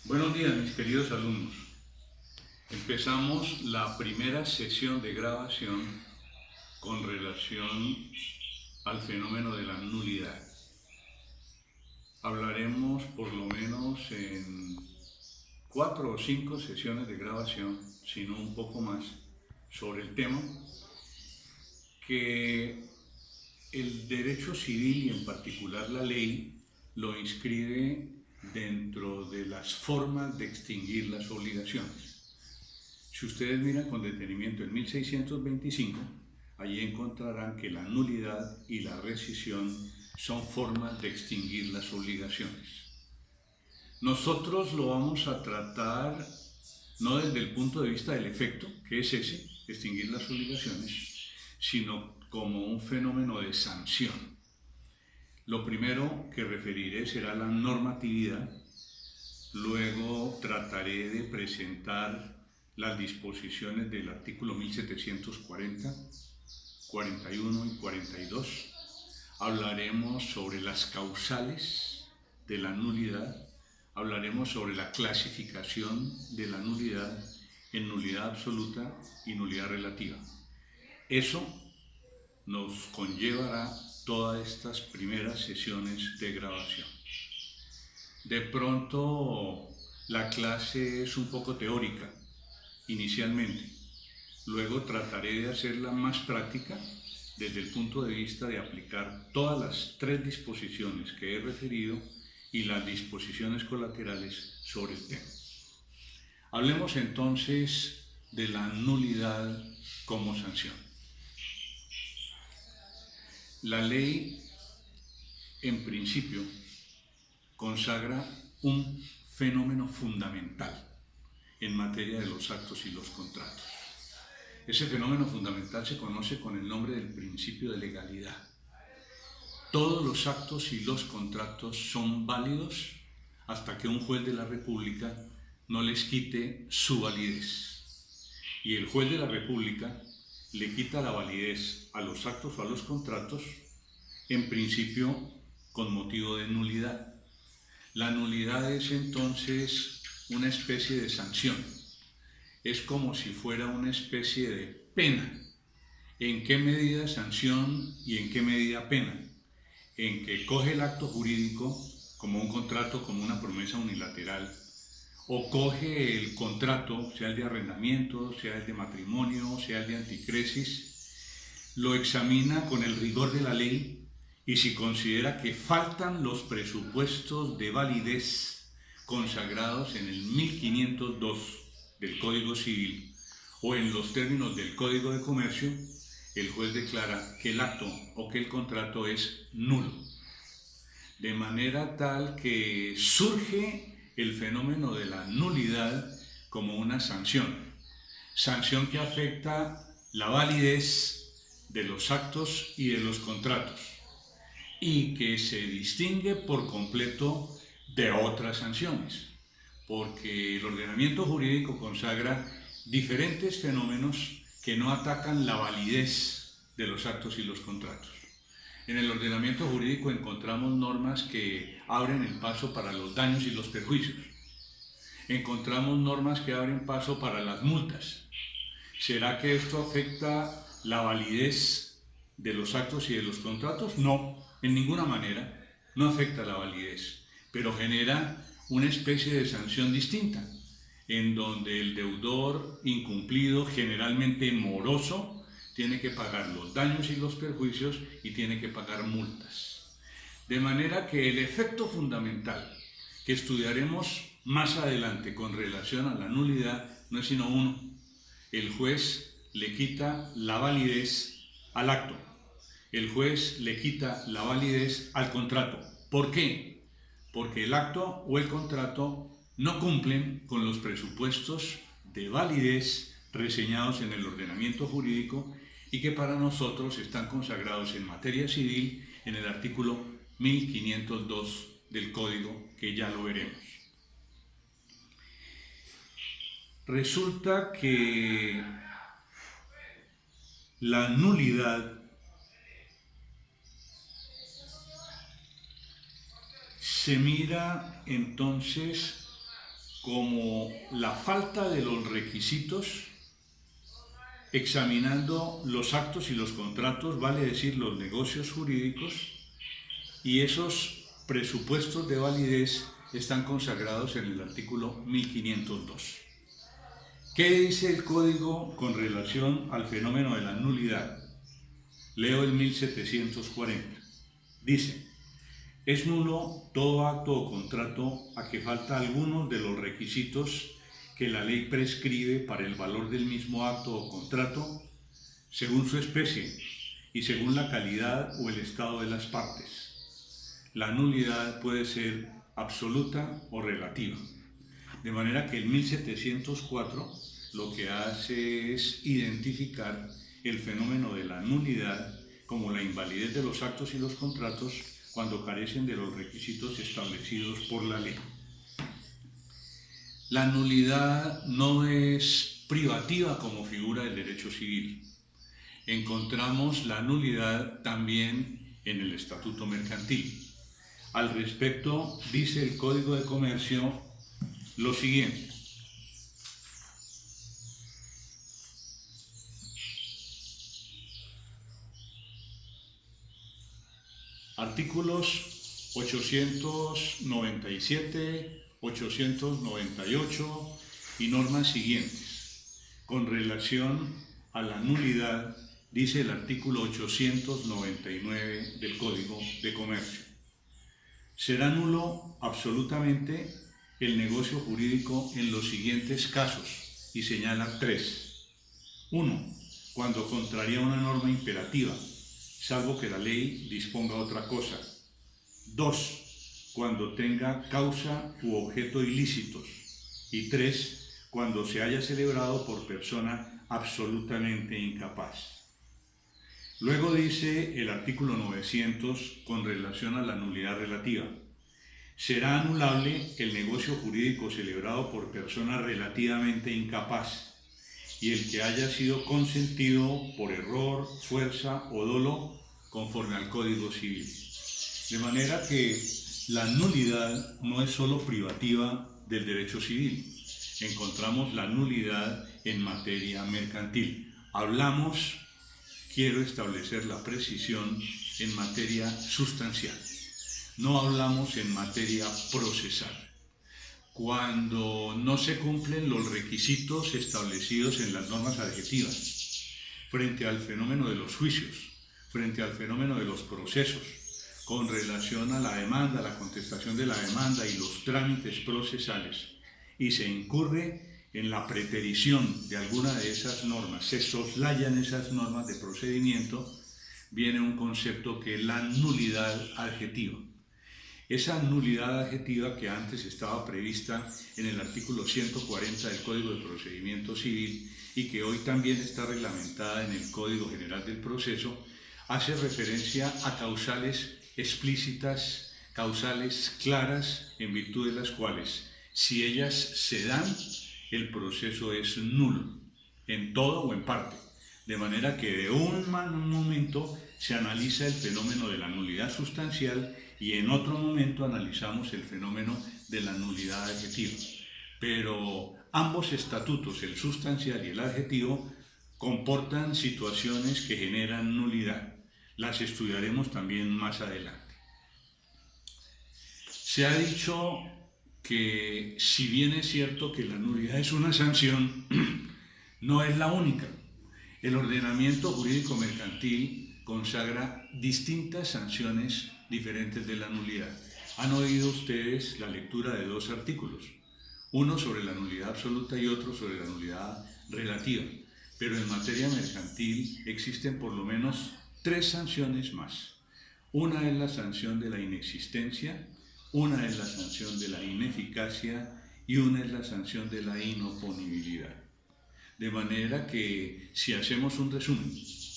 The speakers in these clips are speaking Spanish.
Buenos días, mis queridos alumnos. Empezamos la primera sesión de grabación con relación al fenómeno de la nulidad. Hablaremos por lo menos en 4 o 5 sesiones de grabación, si no un poco más, sobre el tema que el derecho civil y en particular la ley lo inscribe dentro de las formas de extinguir las obligaciones. Si ustedes miran con detenimiento en 1625, allí encontrarán que la nulidad y la rescisión son formas de extinguir las obligaciones. Nosotros lo vamos a tratar no desde el punto de vista del efecto, que es ese, extinguir las obligaciones, sino como un fenómeno de sanción. Lo primero que referiré será la normatividad, luego trataré de presentar las disposiciones del artículo 1740, 41 y 42. Hablaremos sobre las causales de la nulidad, hablaremos sobre la clasificación de la nulidad en nulidad absoluta y nulidad relativa. Eso nos conllevará todas estas primeras sesiones de grabación. De pronto la clase es un poco teórica inicialmente, luego trataré de hacerla más práctica desde el punto de vista de aplicar todas las 3 disposiciones que he referido y las disposiciones colaterales sobre el tema. Hablemos entonces de la nulidad como sanción. La ley, en principio, consagra un fenómeno fundamental en materia de los actos y los contratos. Ese fenómeno fundamental se conoce con el nombre del principio de legalidad. Todos los actos y los contratos son válidos hasta que un juez de la República no les quite su validez. Y el juez de la República le quita la validez a los actos o a los contratos, en principio con motivo de nulidad. La nulidad es entonces una especie de sanción. Es como si fuera una especie de pena. ¿En qué medida sanción y en qué medida pena? En que coge el acto jurídico como un contrato, como una promesa unilateral, o coge el contrato, sea el de arrendamiento, sea el de matrimonio, sea el de anticresis, lo examina con el rigor de la ley y si considera que faltan los presupuestos de validez consagrados en el 1502 del Código Civil o en los términos del Código de Comercio, el juez declara que el acto o que el contrato es nulo. De manera tal que surge el fenómeno de la nulidad como una sanción. Sanción que afecta la validez de los actos y de los contratos y que se distingue por completo de otras sanciones, porque el ordenamiento jurídico consagra diferentes fenómenos que no atacan la validez de los actos y los contratos. En el ordenamiento jurídico encontramos normas que abren el paso para los daños y los perjuicios. Encontramos normas que abren paso para las multas. ¿Será que esto afecta la validez de los actos y de los contratos? No, en ninguna manera. No afecta la validez, pero genera una especie de sanción distinta, en donde el deudor incumplido, generalmente moroso, tiene que pagar los daños y los perjuicios y tiene que pagar multas. De manera que el efecto fundamental que estudiaremos más adelante con relación a la nulidad no es sino uno. El juez le quita la validez al acto. El juez le quita la validez al contrato. ¿Por qué? Porque el acto o el contrato no cumplen con los presupuestos de validez reseñados en el ordenamiento jurídico y que para nosotros están consagrados en materia civil en el artículo 1502 del Código, que ya lo veremos. Resulta que la nulidad se mira entonces como la falta de los requisitos, examinando los actos y los contratos, vale decir los negocios jurídicos, y esos presupuestos de validez están consagrados en el artículo 1502. ¿Qué dice el Código con relación al fenómeno de la nulidad? Leo el 1740. Dice: es nulo todo acto o contrato a que falta algunos de los requisitos que la ley prescribe para el valor del mismo acto o contrato, según su especie y según la calidad o el estado de las partes. La nulidad puede ser absoluta o relativa. De manera que el 1704 lo que hace es identificar el fenómeno de la nulidad como la invalidez de los actos y los contratos cuando carecen de los requisitos establecidos por la ley. La nulidad no es privativa como figura del derecho civil. Encontramos la nulidad también en el Estatuto Mercantil. Al respecto, dice el Código de Comercio lo siguiente: artículos 897, 898 y normas siguientes. Con relación a la nulidad, dice el artículo 899 del Código de Comercio: será nulo absolutamente el negocio jurídico en los siguientes casos, y señala 3. 1. Cuando contraría una norma imperativa, salvo que la ley disponga otra cosa. 2. Cuando tenga causa u objeto ilícitos. Y 3. Cuando se haya celebrado por persona absolutamente incapaz. Luego dice el artículo 900 con relación a la nulidad relativa: será anulable el negocio jurídico celebrado por persona relativamente incapaz y el que haya sido consentido por error, fuerza o dolo conforme al Código Civil. De manera que la nulidad no es solo privativa del derecho civil. Encontramos la nulidad en materia mercantil. Quiero establecer la precisión, en materia sustancial. No hablamos en materia procesal. Cuando no se cumplen los requisitos establecidos en las normas adjetivas, frente al fenómeno de los juicios, frente al fenómeno de los procesos, con relación a la demanda, la contestación de la demanda y los trámites procesales, y se incurre en la preterición de alguna de esas normas, se soslayan esas normas de procedimiento, viene un concepto que es la nulidad adjetiva. Esa nulidad adjetiva que antes estaba prevista en el artículo 140 del Código de Procedimiento Civil y que hoy también está reglamentada en el Código General del Proceso, hace referencia a causales explícitas, causales claras, en virtud de las cuales, si ellas se dan, el proceso es nulo, en todo o en parte. De manera que de un momento se analiza el fenómeno de la nulidad sustancial y en otro momento analizamos el fenómeno de la nulidad adjetiva. Pero ambos estatutos, el sustancial y el adjetivo, comportan situaciones que generan nulidad. Las estudiaremos también más adelante. Se ha dicho que, si bien es cierto que la nulidad es una sanción, no es la única. El ordenamiento jurídico mercantil consagra distintas sanciones diferentes de la nulidad. Han oído ustedes la lectura de dos artículos, uno sobre la nulidad absoluta y otro sobre la nulidad relativa, pero en materia mercantil existen por lo menos 3 sanciones más. Una es la sanción de la inexistencia, una es la sanción de la ineficacia y una es la sanción de la inoponibilidad. De manera que, si hacemos un resumen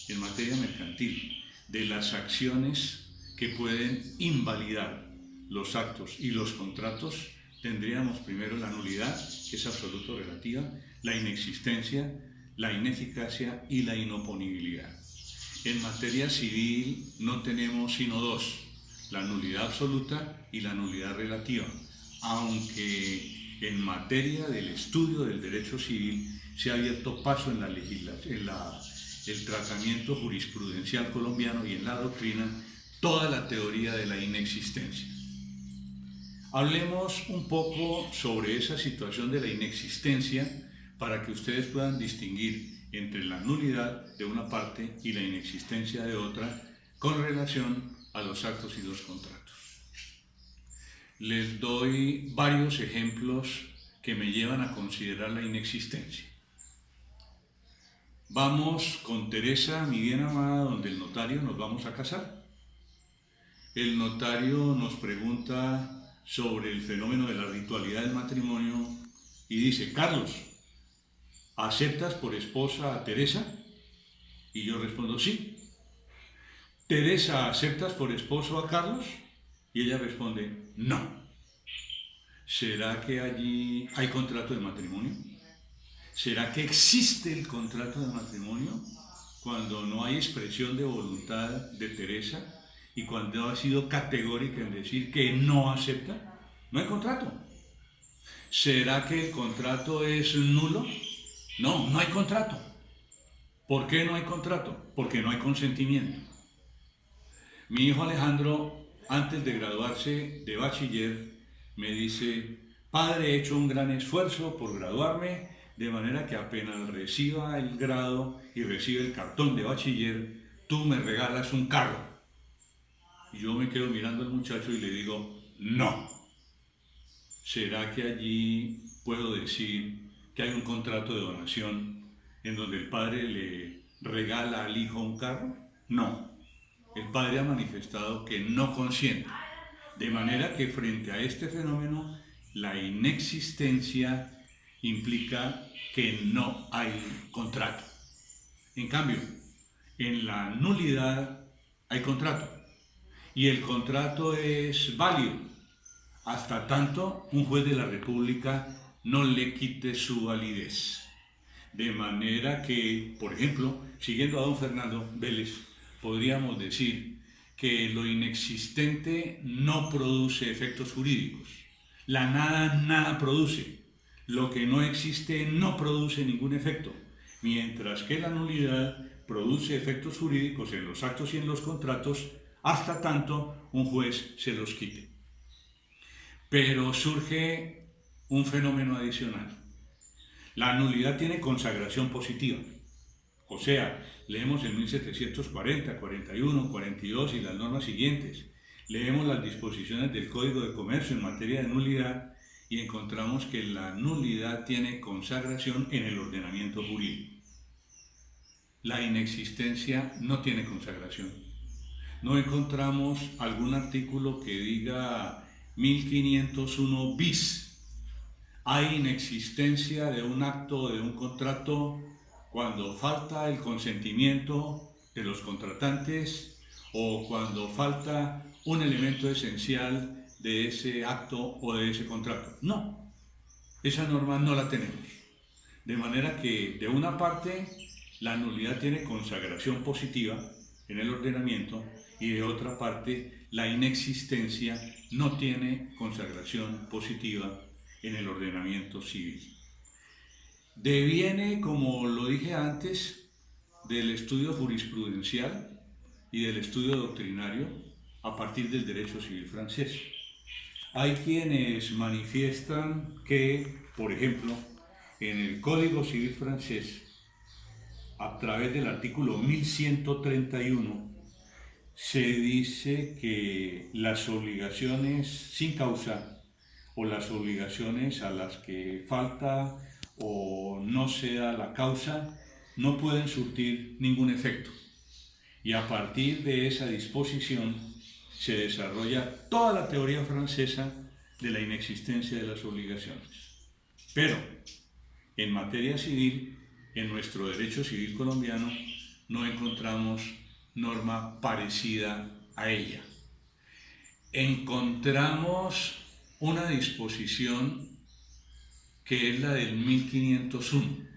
en materia mercantil de las acciones que pueden invalidar los actos y los contratos, tendríamos primero la nulidad, que es absoluto relativa, la inexistencia, la ineficacia y la inoponibilidad. En materia civil no tenemos sino 2, la nulidad absoluta y la nulidad relativa, aunque en materia del estudio del derecho civil se ha abierto paso en el tratamiento jurisprudencial colombiano y en la doctrina toda la teoría de la inexistencia. Hablemos un poco sobre esa situación de la inexistencia para que ustedes puedan distinguir entre la nulidad de una parte y la inexistencia de otra con relación a los actos y los contratos. Les doy varios ejemplos que me llevan a considerar la inexistencia. Vamos con Teresa, mi bien amada, donde el notario nos vamos a casar. El notario nos pregunta sobre el fenómeno de la ritualidad del matrimonio y dice: Carlos, ¿aceptas por esposa a Teresa? Y yo respondo: sí. Teresa, ¿aceptas por esposo a Carlos? Y ella responde: no. ¿Será que allí hay contrato de matrimonio? ¿Será que existe el contrato de matrimonio cuando no hay expresión de voluntad de Teresa y cuando ha sido categórica en decir que no acepta? No hay contrato. ¿Será que el contrato es nulo? No, no hay contrato. ¿Por qué no hay contrato? Porque no hay consentimiento. Mi hijo Alejandro, antes de graduarse de bachiller, me dice: padre, he hecho un gran esfuerzo por graduarme, de manera que apenas reciba el grado y reciba el cartón de bachiller, tú me regalas un carro. Y yo me quedo mirando al muchacho y le digo: no. ¿Será que allí puedo decir que hay un contrato de donación en donde el padre le regala al hijo un carro? No. El padre ha manifestado que no consiente. De manera que frente a este fenómeno, la inexistencia implica que no hay contrato. En cambio, en la nulidad hay contrato. Y el contrato es válido hasta tanto un juez de la República no le quite su validez. De manera que, por ejemplo, siguiendo a don Fernando Vélez, podríamos decir que lo inexistente no produce efectos jurídicos. La nada produce. Lo que no existe no produce ningún efecto, mientras que la nulidad produce efectos jurídicos en los actos y en los contratos hasta tanto un juez se los quite. Pero surge un fenómeno adicional. La nulidad tiene consagración positiva. O sea, leemos en 1740, 41, 42 y las normas siguientes. Leemos las disposiciones del Código de Comercio en materia de nulidad y encontramos que la nulidad tiene consagración en el ordenamiento jurídico. La inexistencia no tiene consagración. No encontramos algún artículo que diga 1501 bis. Hay inexistencia de un acto o de un contrato cuando falta el consentimiento de los contratantes o cuando falta un elemento esencial de ese acto o de ese contrato. No, esa norma no la tenemos. De manera que, de una parte, la nulidad tiene consagración positiva en el ordenamiento y de otra parte, la inexistencia no tiene consagración positiva en el ordenamiento civil. Deviene, como lo dije antes, del estudio jurisprudencial y del estudio doctrinario a partir del derecho civil francés. Hay quienes manifiestan que, por ejemplo, en el Código Civil francés, a través del artículo 1131, se dice que las obligaciones sin causa o las obligaciones a las que falta o no se da la causa no pueden surtir ningún efecto. Y a partir de esa disposición se desarrolla toda la teoría francesa de la inexistencia de las obligaciones. Pero, en materia civil, en nuestro derecho civil colombiano, no encontramos norma parecida a ella. Encontramos una disposición que es la del 1501.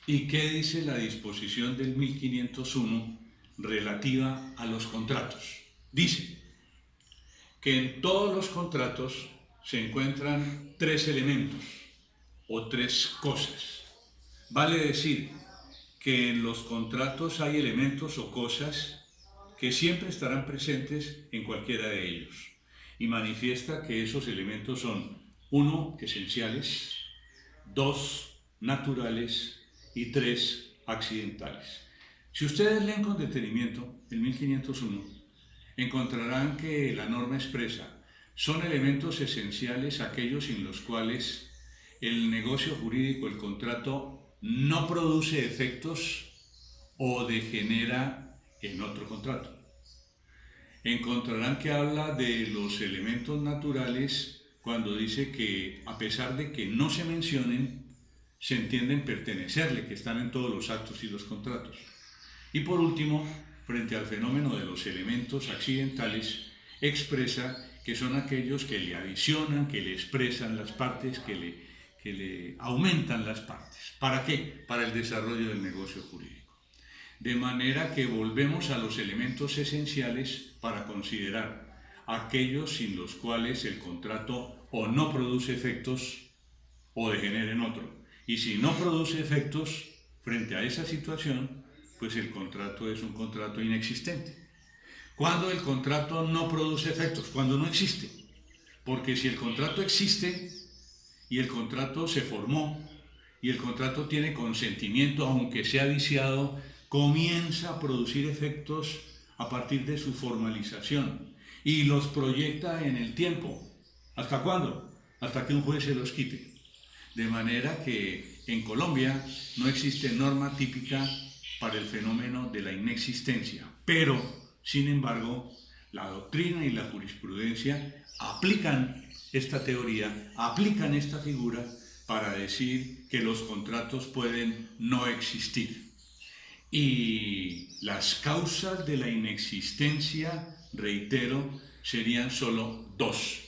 ¿Y qué dice la disposición del 1501 relativa a los contratos? Dice que en todos los contratos se encuentran tres elementos o tres cosas. Vale decir que en los contratos hay elementos o cosas que siempre estarán presentes en cualquiera de ellos, y manifiesta que esos elementos son: 1, esenciales; 2, naturales; y 3, accidentales. Si ustedes leen con detenimiento el 1501, encontrarán que la norma expresa: son elementos esenciales aquellos sin los cuales el negocio jurídico, el contrato, no produce efectos o degenera en otro contrato. Encontrarán que habla de los elementos naturales cuando dice que, a pesar de que no se mencionen, se entienden pertenecerle, que están en todos los actos y los contratos. Y por último, frente al fenómeno de los elementos accidentales, expresa que son aquellos que le adicionan, que le expresan las partes, que le aumentan las partes. ¿Para qué? Para el desarrollo del negocio jurídico. De manera que volvemos a los elementos esenciales para considerar aquellos sin los cuales el contrato o no produce efectos o degenera en otro. Y si no produce efectos frente a esa situación, pues el contrato es un contrato inexistente. ¿Cuándo el contrato no produce efectos? Cuando no existe. Porque si el contrato existe y el contrato se formó y el contrato tiene consentimiento, aunque sea viciado, comienza a producir efectos a partir de su formalización y los proyecta en el tiempo. ¿Hasta cuándo? Hasta que un juez se los quite. De manera que en Colombia no existe norma típica para el fenómeno de la inexistencia, pero, sin embargo, la doctrina y la jurisprudencia aplican esta teoría, aplican esta figura para decir que los contratos pueden no existir. Y las causas de la inexistencia, reitero, serían solo dos.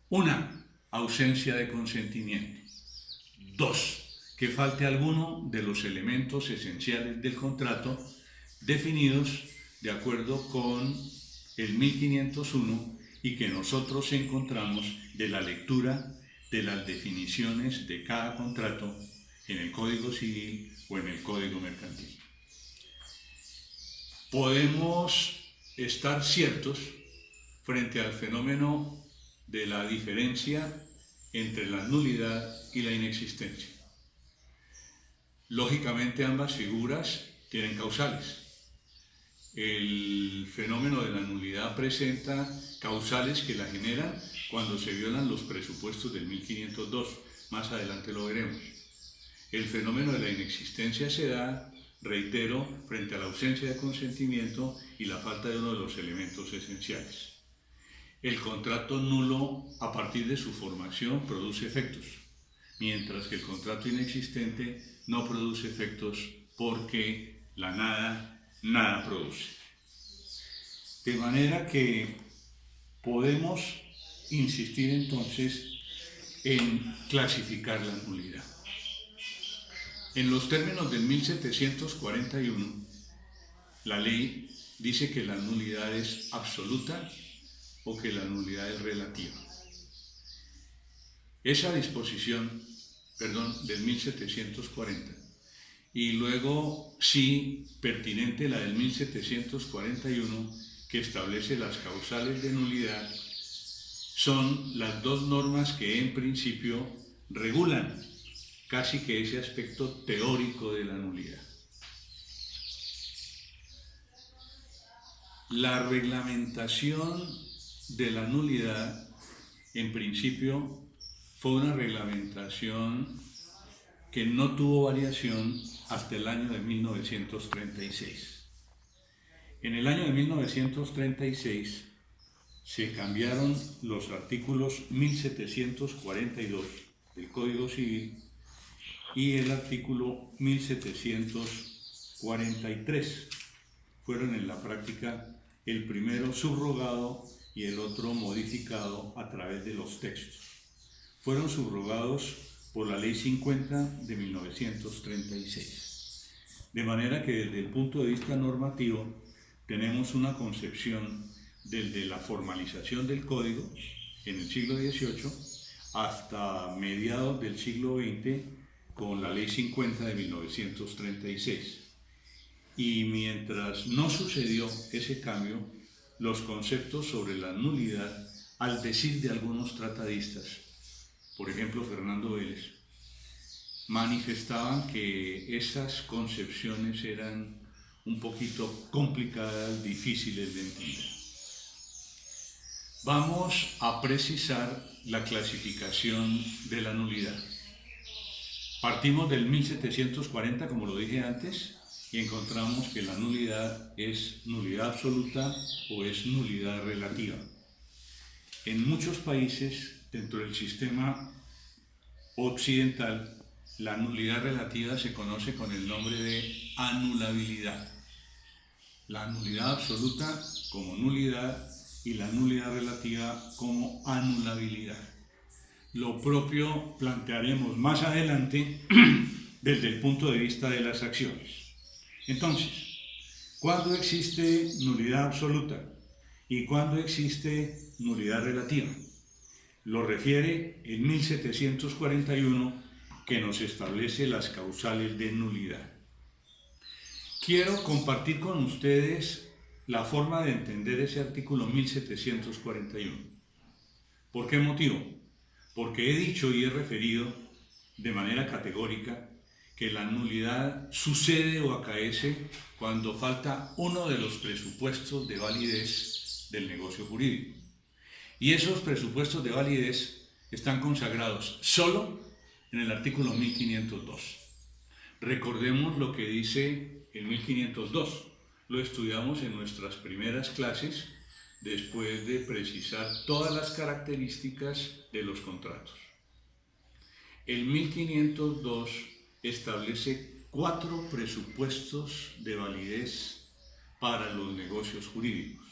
Una, ausencia de consentimiento. 2, que falte alguno de los elementos esenciales del contrato definidos de acuerdo con el 1501 y que nosotros encontramos de la lectura de las definiciones de cada contrato en el Código Civil o en el Código Mercantil. Podemos estar ciertos frente al fenómeno de la diferencia entre la nulidad y la inexistencia. Lógicamente ambas figuras tienen causales. El fenómeno de la nulidad presenta causales que la generan cuando se violan los presupuestos del 1502. Más adelante lo veremos. El fenómeno de la inexistencia se da, reitero, frente a la ausencia de consentimiento y la falta de uno de los elementos esenciales. El contrato nulo, a partir de su formación, produce efectos, mientras que el contrato inexistente no produce efectos porque la nada produce. De manera que podemos insistir entonces en clasificar la nulidad. En los términos del 1741, la ley dice que la nulidad es absoluta o que la nulidad es relativa. Esa disposición, del 1740, y luego sí pertinente la del 1741, que establece las causales de nulidad, son las dos normas que en principio regulan casi que ese aspecto teórico de la nulidad. La reglamentación de la nulidad, en principio, fue una reglamentación que no tuvo variación hasta el año de 1936. En el año de 1936 se cambiaron los artículos 1742 del Código Civil y el artículo 1743. Fueron en la práctica el primero subrogado y el otro modificado a través de los textos. Fueron subrogados por la Ley 50 de 1936. De manera que desde el punto de vista normativo tenemos una concepción desde la formalización del Código en el siglo XVIII hasta mediados del siglo XX con la Ley 50 de 1936. Y mientras no sucedió ese cambio, los conceptos sobre la nulidad, al decir de algunos tratadistas, por ejemplo Fernando Vélez, manifestaban que esas concepciones eran un poquito complicadas, difíciles de entender. Vamos a precisar la clasificación de la nulidad. Partimos del 1740, como lo dije antes, y encontramos que la nulidad es nulidad absoluta o es nulidad relativa. En muchos países, dentro del sistema occidental, la nulidad relativa se conoce con el nombre de anulabilidad. La nulidad absoluta como nulidad y la nulidad relativa como anulabilidad. Lo propio plantearemos más adelante desde el punto de vista de las acciones. Entonces, ¿cuándo existe nulidad absoluta y cuándo existe nulidad relativa? Lo refiere el 1741, que nos establece las causales de nulidad. Quiero compartir con ustedes la forma de entender ese artículo 1741. ¿Por qué motivo? Porque he dicho y he referido de manera categórica que la nulidad sucede o acaece cuando falta uno de los presupuestos de validez del negocio jurídico. Y esos presupuestos de validez están consagrados solo en el artículo 1502. Recordemos lo que dice el 1502. Lo estudiamos en nuestras primeras clases después de precisar todas las características de los contratos. El 1502 establece 4 presupuestos de validez para los negocios jurídicos.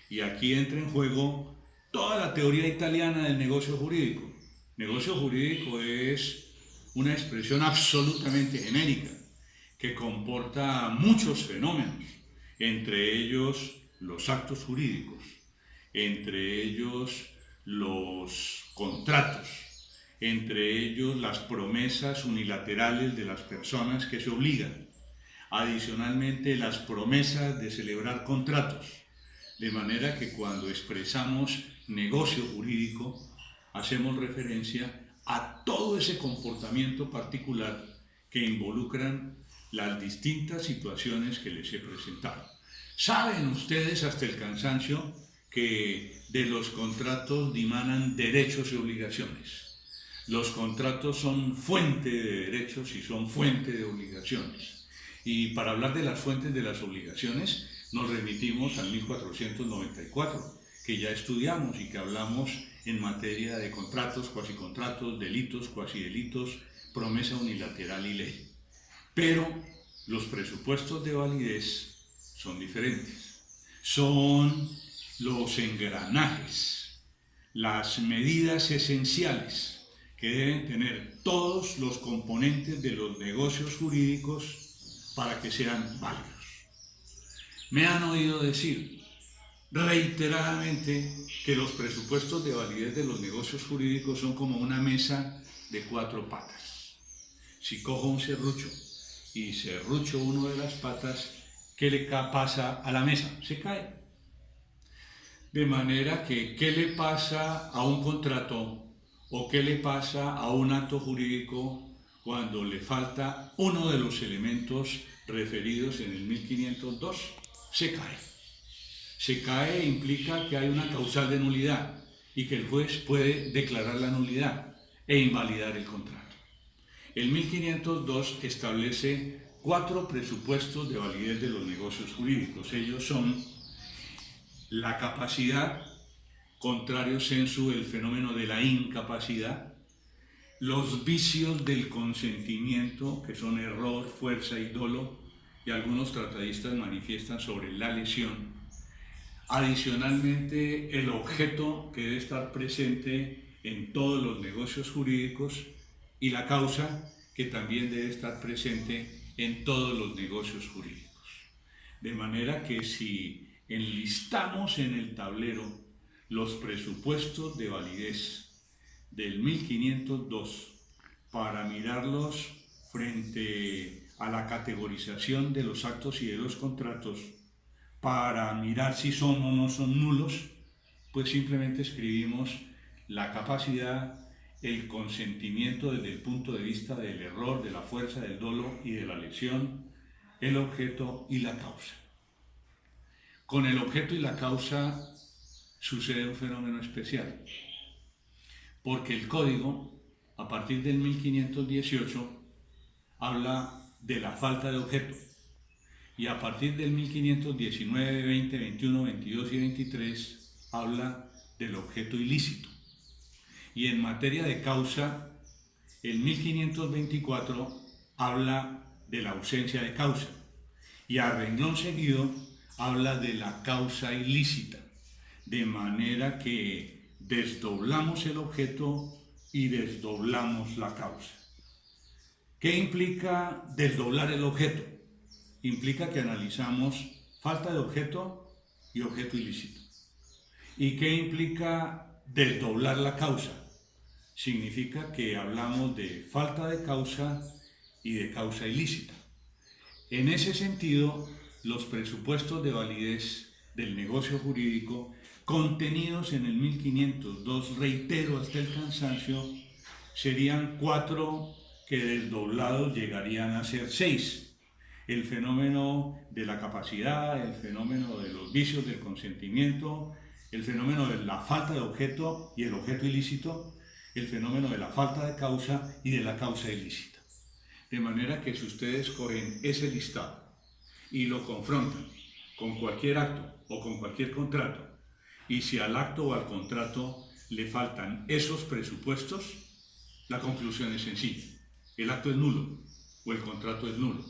Y aquí entra en juego toda la teoría italiana del negocio jurídico. Negocio jurídico es una expresión absolutamente genérica que comporta muchos fenómenos, entre ellos los actos jurídicos, entre ellos los contratos, entre ellos las promesas unilaterales de las personas que se obligan, adicionalmente las promesas de celebrar contratos, de manera que cuando expresamos negocio jurídico hacemos referencia a todo ese comportamiento particular que involucran las distintas situaciones que les he presentado. Saben ustedes hasta el cansancio que de los contratos dimanan derechos y obligaciones. Los contratos son fuente de derechos y son fuente de obligaciones. Y para hablar de las fuentes de las obligaciones nos remitimos al 1494, que ya estudiamos y que hablamos en materia de contratos, cuasicontratos, delitos, cuasidelitos, promesa unilateral y ley. Pero los presupuestos de validez son diferentes. Son los engranajes, las medidas esenciales que deben tener todos los componentes de los negocios jurídicos para que sean válidos. Me han oído decir reiteradamente que los presupuestos de validez de los negocios jurídicos son como una mesa de 4 patas. Si cojo un serrucho y serrucho una de las patas, ¿qué le pasa a la mesa? Se cae. De manera que, ¿qué le pasa a un contrato o qué le pasa a un acto jurídico cuando le falta uno de los elementos referidos en el 1502? Se cae. Se cae implica que hay una causal de nulidad y que el juez puede declarar la nulidad e invalidar el contrato. El 1502 establece 4 presupuestos de validez de los negocios jurídicos. Ellos son la capacidad, contrario sensu el fenómeno de la incapacidad, los vicios del consentimiento, que son error, fuerza y dolo, y algunos tratadistas manifiestan sobre la lesión. Adicionalmente, el objeto que debe estar presente en todos los negocios jurídicos y la causa que también debe estar presente en todos los negocios jurídicos. De manera que si enlistamos en el tablero los presupuestos de validez del 1502 para mirarlos frente a la categorización de los actos y de los contratos, para mirar si son o no son nulos, pues simplemente escribimos la capacidad, el consentimiento desde el punto de vista del error, de la fuerza, del dolo y de la lesión, el objeto y la causa. Con el objeto y la causa sucede un fenómeno especial, porque el código, a partir del 1518, habla de la falta de objeto, y a partir del 1519, 20, 21, 22 y 23 habla del objeto ilícito. Y en materia de causa, el 1524 habla de la ausencia de causa, y a renglón seguido habla de la causa ilícita, de manera que desdoblamos el objeto y desdoblamos la causa. ¿Qué implica desdoblar el objeto? Implica que analizamos falta de objeto y objeto ilícito. ¿Y qué implica desdoblar la causa? Significa que hablamos de falta de causa y de causa ilícita. En ese sentido, los presupuestos de validez del negocio jurídico contenidos en el 1502, reitero hasta el cansancio, serían 4 que desdoblados llegarían a ser 6. El fenómeno de la capacidad, el fenómeno de los vicios del consentimiento, el fenómeno de la falta de objeto y el objeto ilícito, el fenómeno de la falta de causa y de la causa ilícita. De manera que si ustedes cogen ese listado y lo confrontan con cualquier acto o con cualquier contrato, y si al acto o al contrato le faltan esos presupuestos, la conclusión es sencilla: el acto es nulo o el contrato es nulo.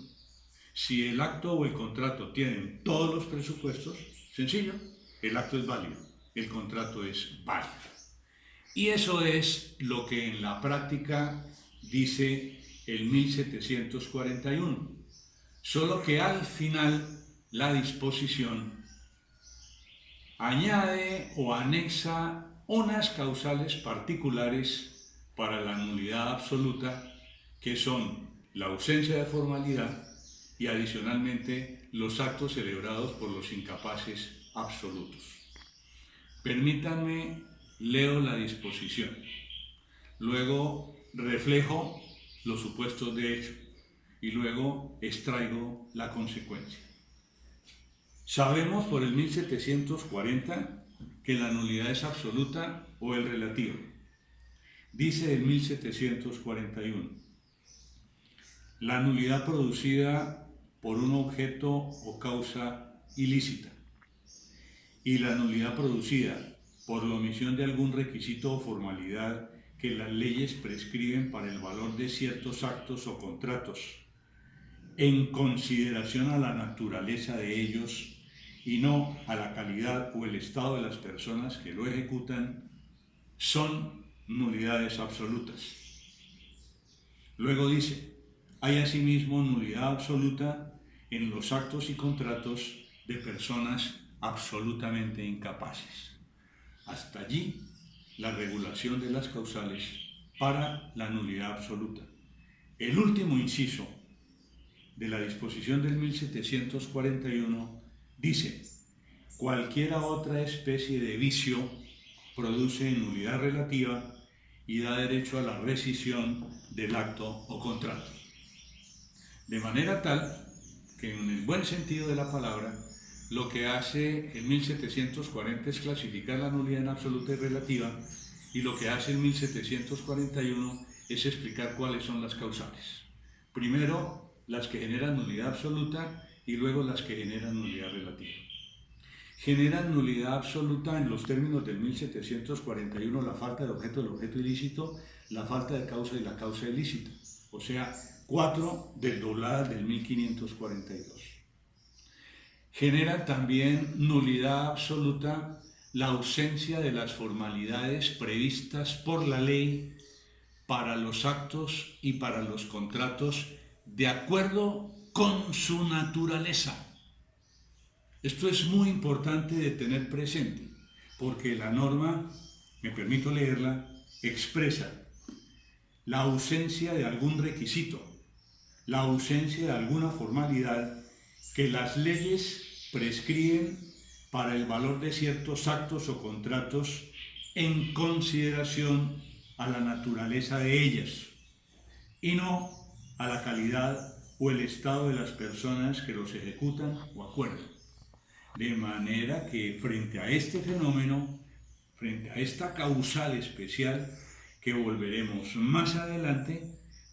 Si el acto o el contrato tienen todos los presupuestos, sencillo, el acto es válido, el contrato es válido. Y eso es lo que en la práctica dice el 1741, solo que al final la disposición añade o anexa unas causales particulares para la nulidad absoluta, que son la ausencia de formalidad y adicionalmente los actos celebrados por los incapaces absolutos. Permítanme, leo la disposición, luego reflejo los supuestos de hecho y luego extraigo la consecuencia. Sabemos por el 1740 que la nulidad es absoluta o el relativo. Dice el 1741, la nulidad producida por un objeto o causa ilícita y la nulidad producida por la omisión de algún requisito o formalidad que las leyes prescriben para el valor de ciertos actos o contratos, en consideración a la naturaleza de ellos y no a la calidad o el estado de las personas que lo ejecutan, son nulidades absolutas. Luego dice, hay asimismo nulidad absoluta en los actos y contratos de personas absolutamente incapaces. Hasta allí la regulación de las causales para la nulidad absoluta. El último inciso de la disposición del 1741 dice, cualquiera otra especie de vicio produce nulidad relativa y da derecho a la rescisión del acto o contrato. De manera tal que en el buen sentido de la palabra, lo que hace el 1740 es clasificar la nulidad en absoluta y relativa, y lo que hace el 1741 es explicar cuáles son las causales. Primero, las que generan nulidad absoluta y luego las que generan nulidad relativa. Generan nulidad absoluta en los términos del 1741 la falta de objeto, el objeto ilícito, la falta de causa y la causa ilícita, o sea, 4 desdobladas del 1542. Generan también nulidad absoluta la ausencia de las formalidades previstas por la ley para los actos y para los contratos de acuerdo con su naturaleza. Esto es muy importante de tener presente, porque la norma, me permito leerla, expresa la ausencia de algún requisito, la ausencia de alguna formalidad que las leyes prescriben para el valor de ciertos actos o contratos en consideración a la naturaleza de ellas y no a la calidad o el estado de las personas que los ejecutan o acuerdan. De manera que frente a este fenómeno, frente a esta causal especial que volveremos más adelante,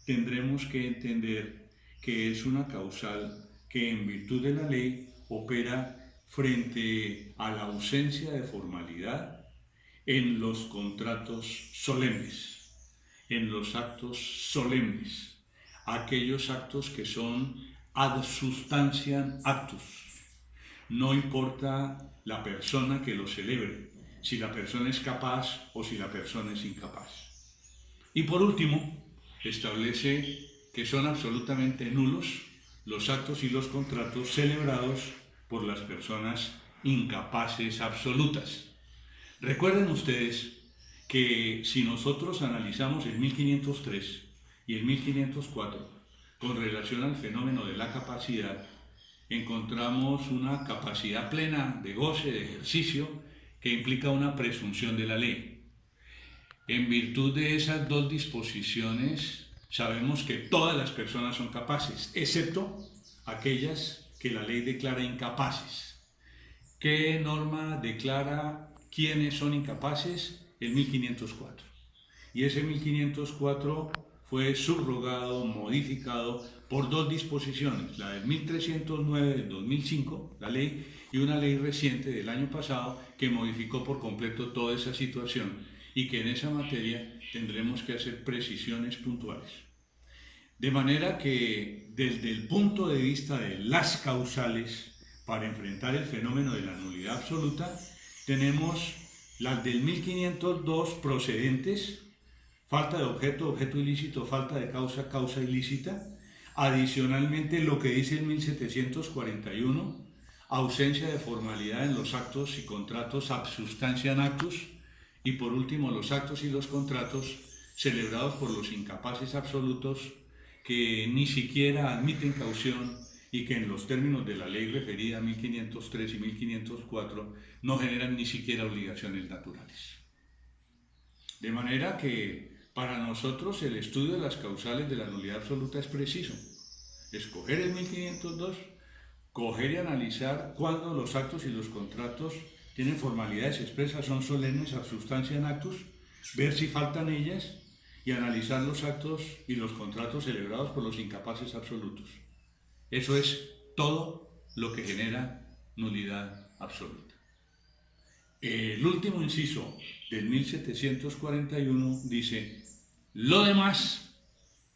tendremos que entender que es una causal que en virtud de la ley opera frente a la ausencia de formalidad en los contratos solemnes, en los actos solemnes, aquellos actos que son ad substantiam actus. No importa la persona que los celebre, si la persona es capaz o si la persona es incapaz. Y por último, establece que son absolutamente nulos los actos y los contratos celebrados por las personas incapaces absolutas. Recuerden ustedes que si nosotros analizamos el 1503 y el 1504 con relación al fenómeno de la capacidad, encontramos una capacidad plena de goce, de ejercicio, que implica una presunción de la ley. En virtud de esas dos disposiciones, sabemos que todas las personas son capaces, excepto aquellas que la ley declara incapaces. ¿Qué norma declara quiénes son incapaces? El 1504. Y ese 1504 fue subrogado, modificado por dos disposiciones, la del 1309 del 2005, la ley, y una ley reciente del año pasado que modificó por completo toda esa situación y que en esa materia tendremos que hacer precisiones puntuales. De manera que desde el punto de vista de las causales para enfrentar el fenómeno de la nulidad absoluta, tenemos las del 1502 procedentes: falta de objeto, objeto ilícito; falta de causa, causa ilícita. Adicionalmente, lo que dice el 1741, ausencia de formalidad en los actos y contratos ab substantiam actus. Y por último, los actos y los contratos celebrados por los incapaces absolutos que ni siquiera admiten caución y que en los términos de la ley referida 1503 y 1504 no generan ni siquiera obligaciones naturales. De manera que para nosotros el estudio de las causales de la nulidad absoluta es preciso. Escoger el 1502, coger y analizar cuándo los actos y los contratos tienen formalidades expresas, son solemnes, ab substantiam actus, ver si faltan ellas y analizar los actos y los contratos celebrados por los incapaces absolutos. Eso es todo lo que genera nulidad absoluta. El último inciso del 1741 dice: lo demás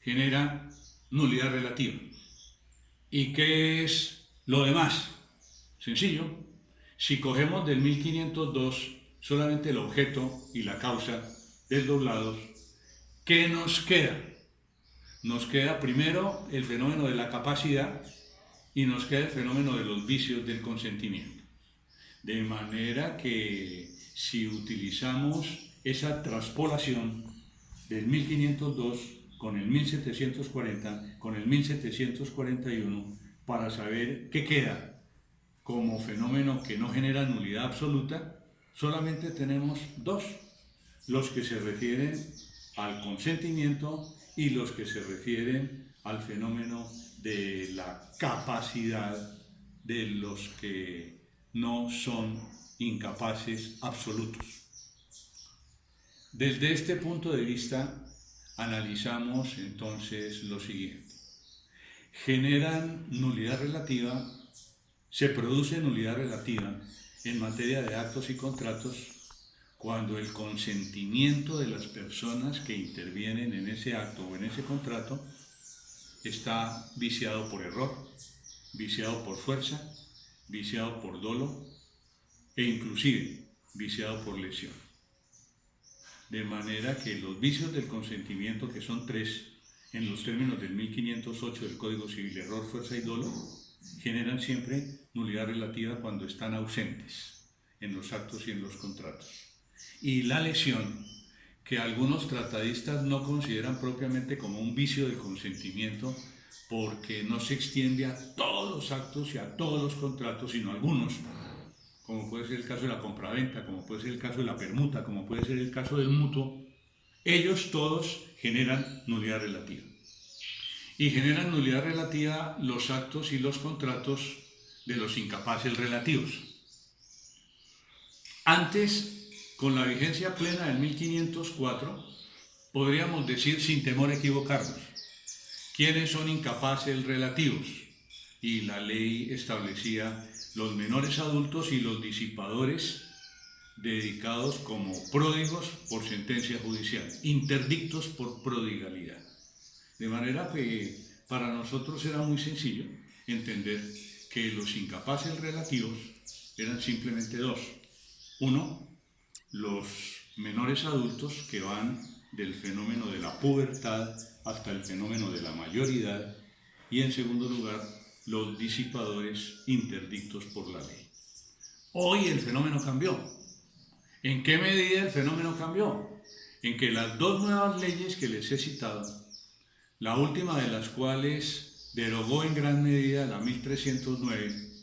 genera nulidad relativa. ¿Y qué es lo demás? Sencillo. Si cogemos del 1502 solamente el objeto y la causa desdoblados, ¿qué nos queda? Nos queda primero el fenómeno de la capacidad y nos queda el fenómeno de los vicios del consentimiento. De manera que si utilizamos esa traspolación del 1502 con el 1740, con el 1741, para saber qué queda como fenómeno que no genera nulidad absoluta, solamente tenemos dos: los que se refieren al consentimiento y los que se refieren al fenómeno de la capacidad de los que no son incapaces absolutos. Desde este punto de vista, analizamos entonces lo siguiente. Generan nulidad relativa, se produce nulidad relativa en materia de actos y contratos cuando el consentimiento de las personas que intervienen en ese acto o en ese contrato está viciado por error, viciado por fuerza, viciado por dolo e inclusive viciado por lesión. De manera que los vicios del consentimiento, que son tres en los términos del 1508 del Código Civil, error, fuerza y dolo, generan siempre nulidad relativa cuando están ausentes en los actos y en los contratos. Y la lesión, que algunos tratadistas no consideran propiamente como un vicio del consentimiento, porque no se extiende a todos los actos y a todos los contratos, sino a algunos, como puede ser el caso de la compraventa, como puede ser el caso de la permuta, como puede ser el caso del mutuo. Ellos todos generan nulidad relativa. Y generan nulidad relativa los actos y los contratos de los incapaces relativos. Antes, con la vigencia plena del 1504, podríamos decir sin temor a equivocarnos, ¿quiénes son incapaces relativos? Y la ley establecía los menores adultos y los disipadores dedicados como pródigos por sentencia judicial, interdictos por prodigalidad. De manera que para nosotros era muy sencillo entender que los incapaces relativos eran simplemente dos. Uno, los menores adultos que van del fenómeno de la pubertad hasta el fenómeno de la mayoridad, y en segundo lugar, los disipadores interdictos por la ley. Hoy el fenómeno cambió. ¿En qué medida el fenómeno cambió? En que las dos nuevas leyes que les he citado, la última de las cuales derogó en gran medida la 1309,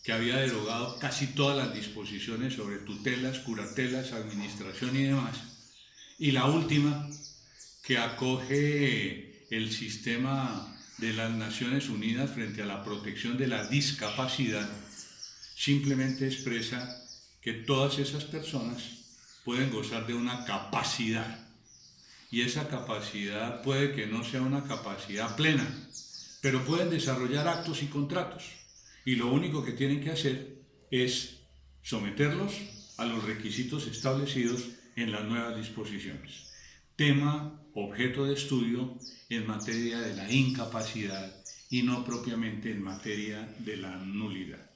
que había derogado casi todas las disposiciones sobre tutelas, curatelas, administración y demás, y la última, que acoge el sistema de las Naciones Unidas frente a la protección de la discapacidad, simplemente expresa que todas esas personas pueden gozar de una capacidad, y esa capacidad puede que no sea una capacidad plena, pero pueden desarrollar actos y contratos, y lo único que tienen que hacer es someterlos a los requisitos establecidos en las nuevas disposiciones. Tema objeto de estudio en materia de la incapacidad y no propiamente en materia de la nulidad.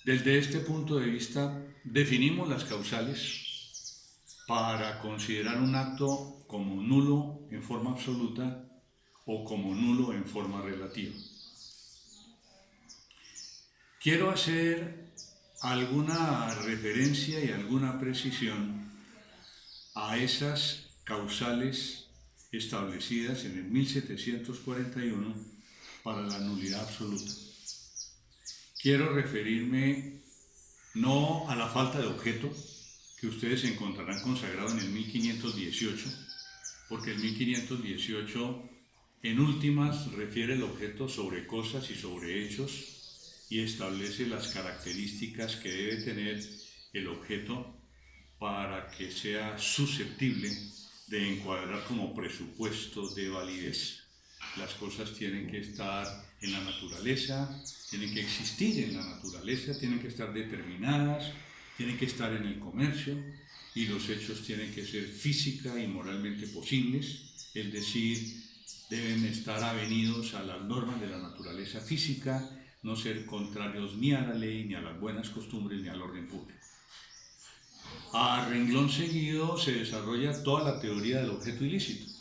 Desde este punto de vista, definimos las causales para considerar un acto como nulo en forma absoluta o como nulo en forma relativa. Quiero hacer alguna referencia y alguna precisión a esas causales establecidas en el 1741 para la nulidad absoluta. Quiero referirme no a la falta de objeto, que ustedes encontrarán consagrado en el 1518, porque el 1518 en últimas refiere el objeto sobre cosas y sobre hechos y establece las características que debe tener el objeto para que sea susceptible de encuadrar como presupuesto de validez. Las cosas tienen que estar en la naturaleza, tienen que existir en la naturaleza, tienen que estar determinadas, tienen que estar en el comercio, y los hechos tienen que ser física y moralmente posibles, es decir, deben estar avenidos a las normas de la naturaleza física, no ser contrarios ni a la ley, ni a las buenas costumbres, ni al orden público. A renglón seguido se desarrolla toda la teoría del objeto ilícito,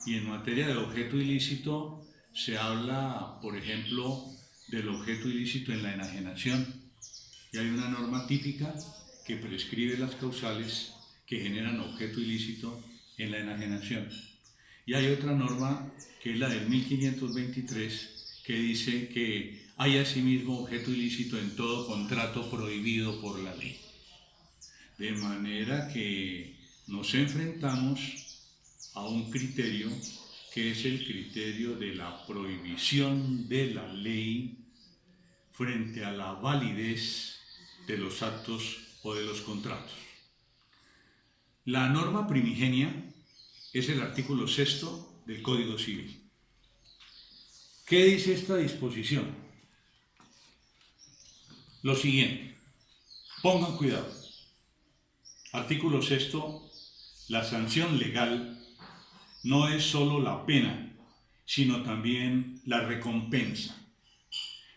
y en materia de objeto ilícito se habla, por ejemplo, del objeto ilícito en la enajenación, y hay una norma típica que prescribe las causales que generan objeto ilícito en la enajenación. Y hay otra norma, que es la del 1523, que dice que hay asimismo objeto ilícito en todo contrato prohibido por la ley. De manera que nos enfrentamos a un criterio que es el criterio de la prohibición de la ley frente a la validez de los actos o de los contratos. La norma primigenia es el artículo 6 del Código Civil. ¿Qué dice esta disposición? Lo siguiente, pongan cuidado. Artículo 6, la sanción legal no es solo la pena, sino también la recompensa.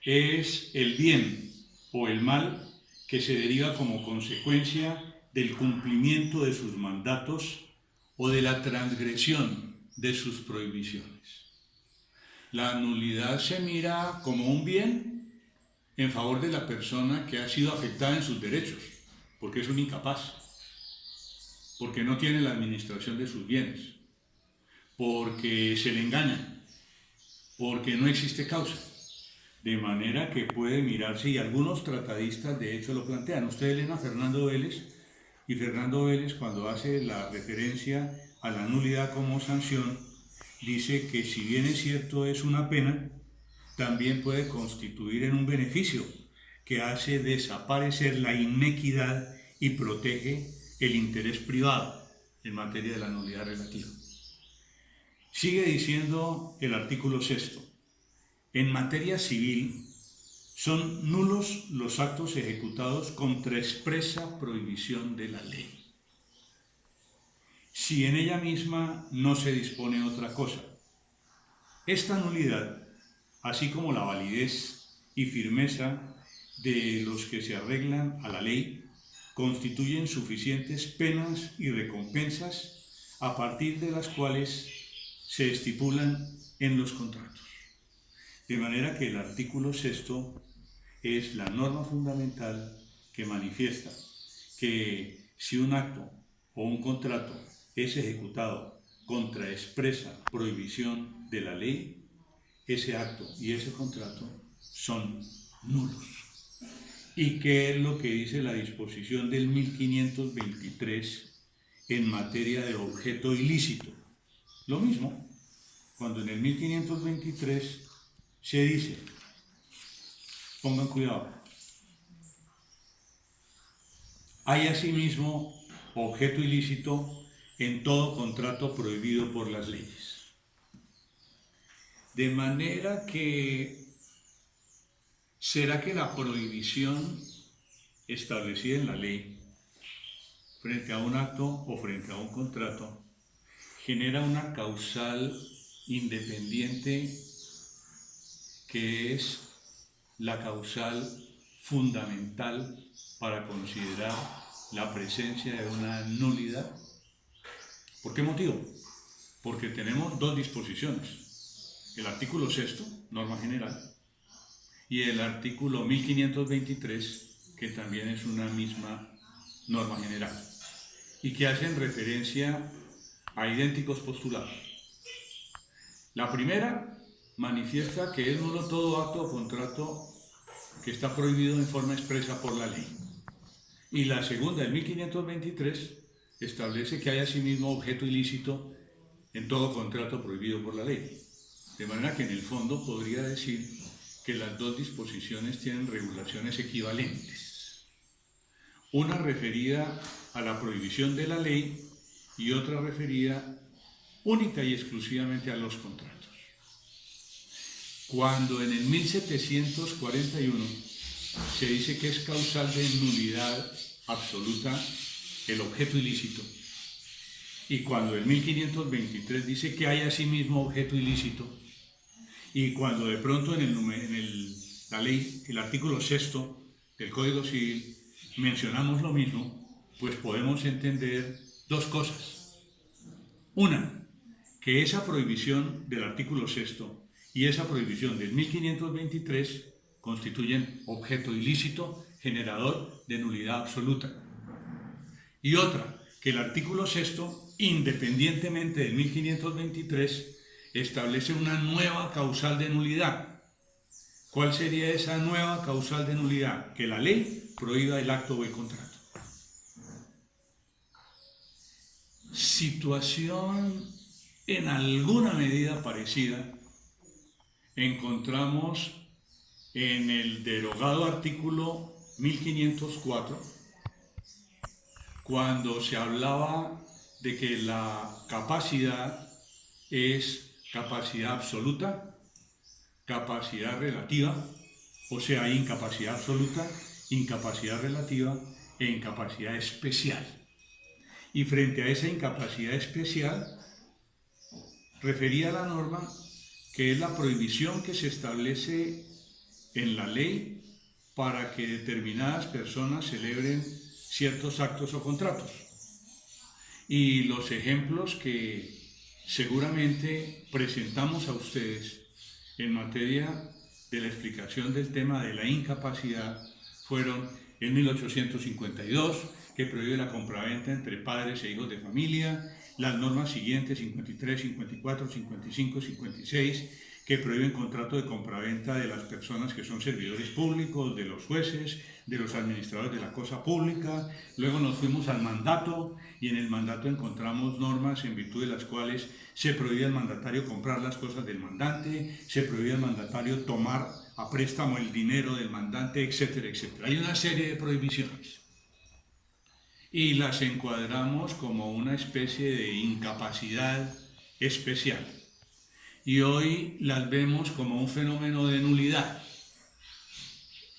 Es el bien o el mal que se deriva como consecuencia del cumplimiento de sus mandatos o de la transgresión de sus prohibiciones. La nulidad se mira como un bien en favor de la persona que ha sido afectada en sus derechos, porque es un incapaz. porque no tiene la administración de sus bienes, porque se le engaña, porque no existe causa. De manera que puede mirarse, y algunos tratadistas de hecho lo plantean. Ustedes leen a Fernando Vélez, y Fernando Vélez, cuando hace la referencia a la nulidad como sanción, dice que si bien es cierto es una pena, también puede constituir en un beneficio que hace desaparecer la inequidad y protege el interés privado en materia de la nulidad relativa. Sigue diciendo el artículo 6. En materia civil, son nulos los actos ejecutados contra expresa prohibición de la ley, si en ella misma no se dispone otra cosa. Esta nulidad, así como la validez y firmeza de los que se arreglan a la ley, constituyen suficientes penas y recompensas a partir de las cuales se estipulan en los contratos. De manera que el artículo 6 es la norma fundamental que manifiesta que si un acto o un contrato es ejecutado contra expresa prohibición de la ley, ese acto y ese contrato son nulos. ¿Y qué es lo que dice la disposición del 1523 en materia de objeto ilícito? Lo mismo, cuando en el 1523 se dice, pongan cuidado, hay asimismo objeto ilícito en todo contrato prohibido por las leyes. De manera que, ¿será que la prohibición establecida en la ley frente a un acto o frente a un contrato genera una causal independiente que es la causal fundamental para considerar la presencia de una nulidad? ¿Por qué motivo? Porque tenemos dos disposiciones: el artículo 6, norma general, y el artículo 1523, que también es una misma norma general, y que hacen referencia a idénticos postulados. La primera manifiesta que es nulo todo acto o contrato que está prohibido en forma expresa por la ley. Y la segunda, el 1523, establece que hay asimismo objeto ilícito en todo contrato prohibido por la ley. De manera que en el fondo podría decir que las dos disposiciones tienen regulaciones equivalentes. Una referida a la prohibición de la ley y otra referida única y exclusivamente a los contratos. Cuando en el 1741 se dice que es causal de nulidad absoluta el objeto ilícito, y cuando el 1523 dice que hay asimismo objeto ilícito, y cuando de pronto la ley, el artículo 6 del Código Civil, mencionamos lo mismo, pues podemos entender dos cosas. Una, que esa prohibición del artículo 6 y esa prohibición del 1523 constituyen objeto ilícito generador de nulidad absoluta. Y otra, que el artículo 6, independientemente del 1523, establece una nueva causal de nulidad. ¿Cuál sería esa nueva causal de nulidad? Que la ley prohíba el acto o el contrato. Situación en alguna medida parecida encontramos en el derogado artículo 1504, cuando se hablaba de que la capacidad es capacidad absoluta, capacidad relativa, o sea, hay incapacidad absoluta, incapacidad relativa e incapacidad especial. Y frente a esa incapacidad especial, refería la norma que es la prohibición que se establece en la ley para que determinadas personas celebren ciertos actos o contratos. Y los ejemplos que seguramente presentamos a ustedes en materia de la explicación del tema de la incapacidad fueron en 1852, que prohíbe la compraventa entre padres e hijos de familia, las normas siguientes 53, 54, 55, 56, que prohíben contrato de compraventa de las personas que son servidores públicos, de los jueces, de los administradores de la cosa pública. Luego nos fuimos al mandato y en el mandato encontramos normas en virtud de las cuales se prohíbe al mandatario comprar las cosas del mandante, se prohíbe al mandatario tomar a préstamo el dinero del mandante, etcétera, etcétera. Hay una serie de prohibiciones y las encuadramos como una especie de incapacidad especial. Y hoy las vemos como un fenómeno de nulidad.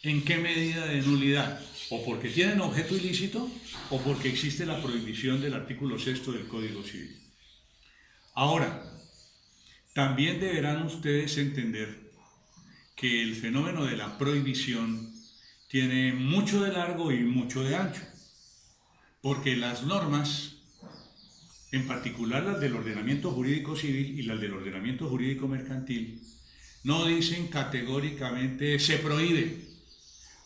¿En qué medida de nulidad? O porque tienen objeto ilícito o porque existe la prohibición del artículo 6 del Código Civil. Ahora, también deberán ustedes entender que el fenómeno de la prohibición tiene mucho de largo y mucho de ancho, porque las normas, en particular las del ordenamiento jurídico civil y las del ordenamiento jurídico mercantil, no dicen categóricamente se prohíbe,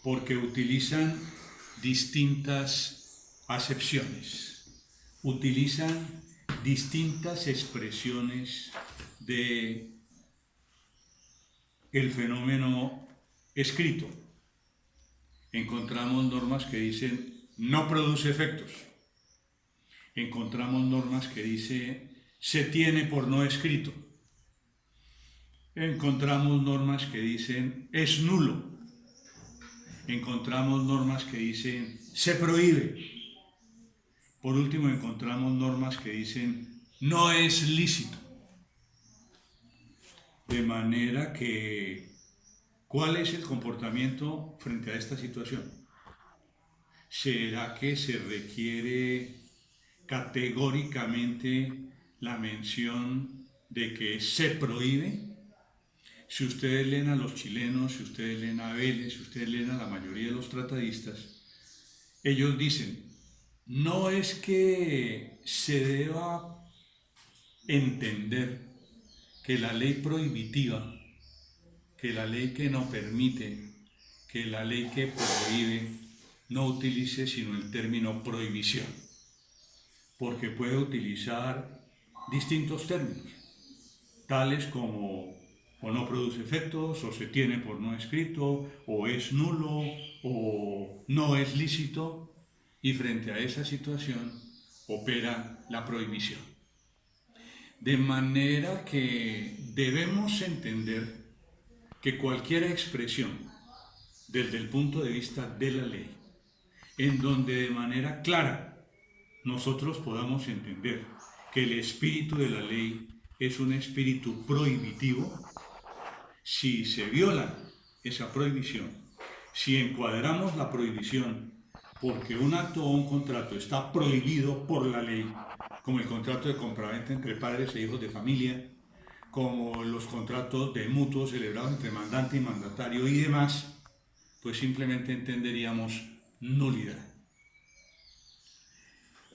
porque utilizan distintas acepciones, utilizan distintas expresiones de el fenómeno escrito. Encontramos normas que dicen no produce efectos. Encontramos normas que dicen se tiene por no escrito. Encontramos normas que dicen es nulo. Encontramos normas que dicen se prohíbe. Por último, encontramos normas que dicen no es lícito. De manera que, ¿cuál es el comportamiento frente a esta situación? ¿Será que se requiere categóricamente la mención de que se prohíbe? Si ustedes leen a los chilenos, si ustedes leen a Vélez, si ustedes leen a la mayoría de los tratadistas, ellos dicen, no es que se deba entender que la ley prohibitiva, que la ley que no permite, que la ley que prohíbe, no utilice sino el término prohibición, porque puede utilizar distintos términos, tales como o no produce efectos, o se tiene por no escrito, o es nulo, o no es lícito, y frente a esa situación opera la prohibición. De manera que debemos entender que cualquier expresión, desde el punto de vista de la ley, en donde de manera clara nosotros podamos entender que el espíritu de la ley es un espíritu prohibitivo, si se viola esa prohibición, si encuadramos la prohibición porque un acto o un contrato está prohibido por la ley, como el contrato de compraventa entre padres e hijos de familia, como los contratos de mutuo celebrados entre mandante y mandatario y demás, pues simplemente entenderíamos nulidad.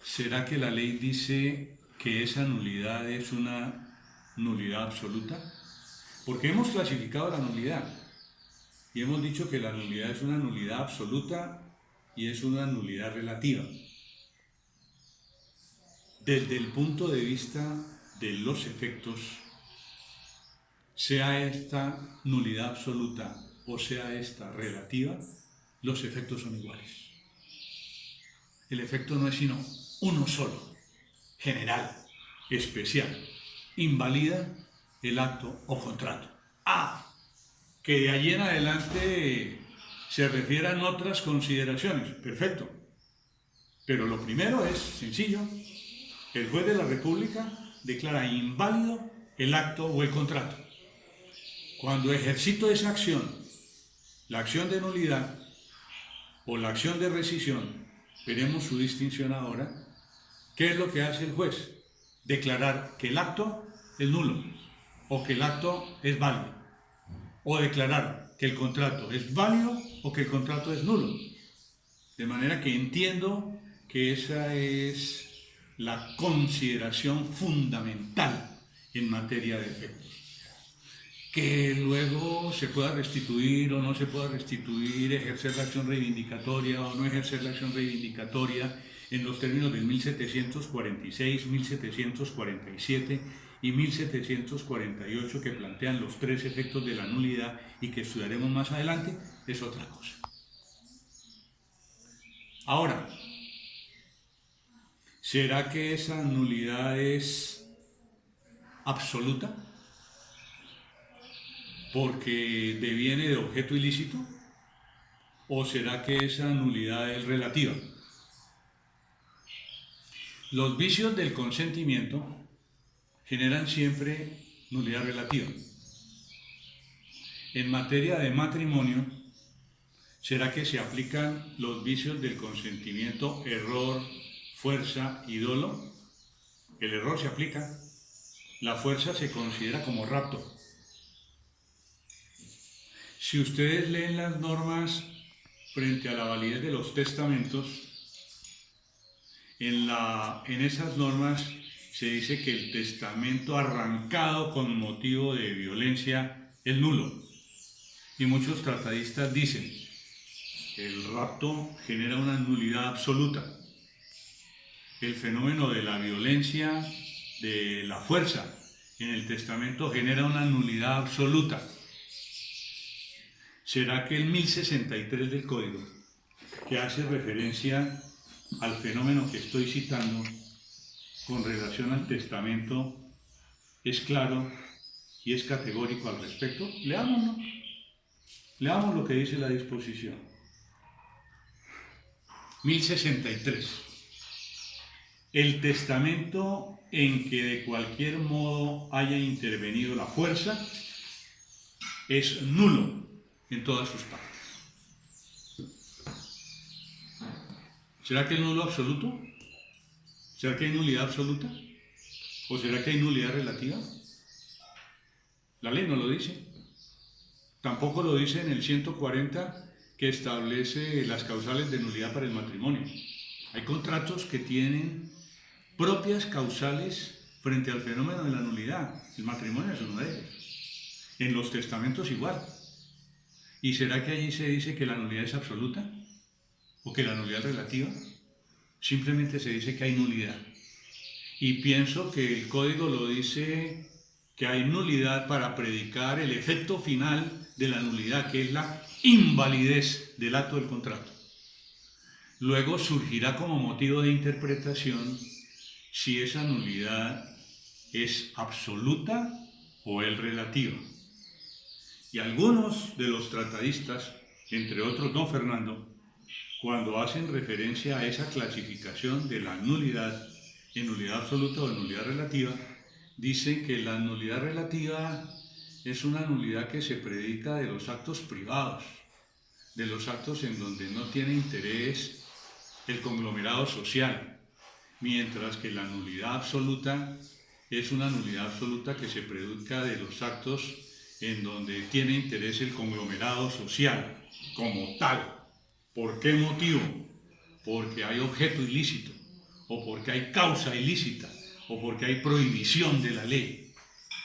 ¿Será que la ley dice que esa nulidad es una nulidad absoluta? Porque hemos clasificado la nulidad y hemos dicho que la nulidad es una nulidad absoluta y es una nulidad relativa. Desde el punto de vista de los efectos, sea esta nulidad absoluta o sea esta relativa, los efectos son iguales. El efecto no es sino uno solo, general, especial, invalida el acto o contrato. Que de allí en adelante se refieran otras consideraciones, perfecto. Pero lo primero es sencillo, el juez de la República declara inválido el acto o el contrato. Cuando ejercito esa acción, la acción de nulidad o la acción de rescisión, veremos su distinción ahora. ¿Qué es lo que hace el juez? Declarar que el acto es nulo o que el acto es válido, o declarar que el contrato es válido o que el contrato es nulo. De manera que entiendo que esa es la consideración fundamental en materia de efectos. que luego se pueda restituir o no se pueda restituir, ejercer la acción reivindicatoria o no ejercer la acción reivindicatoria en los términos del 1746, 1747 y 1748 que plantean los tres efectos de la nulidad y que estudiaremos más adelante, es otra cosa. Ahora, ¿será que esa nulidad es absoluta? ¿Porque deviene de objeto ilícito? ¿O será que esa nulidad es relativa? Los vicios del consentimiento generan siempre nulidad relativa. En materia de matrimonio, ¿será que se aplican los vicios del consentimiento, error, fuerza y dolo? El error se aplica, la fuerza se considera como rapto. Si ustedes leen las normas frente a la validez de los testamentos, en esas normas se dice que el testamento arrancado con motivo de violencia es nulo. Y muchos tratadistas dicen que el rapto genera una nulidad absoluta. El fenómeno de la violencia, de la fuerza en el testamento genera una nulidad absoluta. ¿Será que el 1063 del Código, que hace referencia al fenómeno que estoy citando con relación al testamento, es claro y es categórico al respecto? Leámoslo. Leamos lo que dice la disposición. 1063. El testamento en que de cualquier modo haya intervenido la fuerza es nulo en todas sus partes. ¿Será que es nulo absoluto? ¿Será que hay nulidad absoluta? ¿O será que hay nulidad relativa? La ley no lo dice. Tampoco lo dice en el 140 que establece las causales de nulidad para el matrimonio. Hay contratos que tienen propias causales frente al fenómeno de la nulidad. El matrimonio es uno de ellos. En los testamentos igual. ¿Y será que allí se dice que la nulidad es absoluta? ¿O que la nulidad es relativa? Simplemente se dice que hay nulidad. Y pienso que el Código lo dice que hay nulidad para predicar el efecto final de la nulidad, que es la invalidez del acto del contrato. Luego surgirá como motivo de interpretación si esa nulidad es absoluta o es relativa. Y algunos de los tratadistas, entre otros don Fernando, cuando hacen referencia a esa clasificación de la nulidad en nulidad absoluta o en nulidad relativa, dicen que la nulidad relativa es una nulidad que se predica de los actos privados, de los actos en donde no tiene interés el conglomerado social, mientras que la nulidad absoluta es una nulidad absoluta que se predica de los actos en donde tiene interés el conglomerado social como tal. ¿Por qué motivo? Porque hay objeto ilícito, o porque hay causa ilícita, o porque hay prohibición de la ley.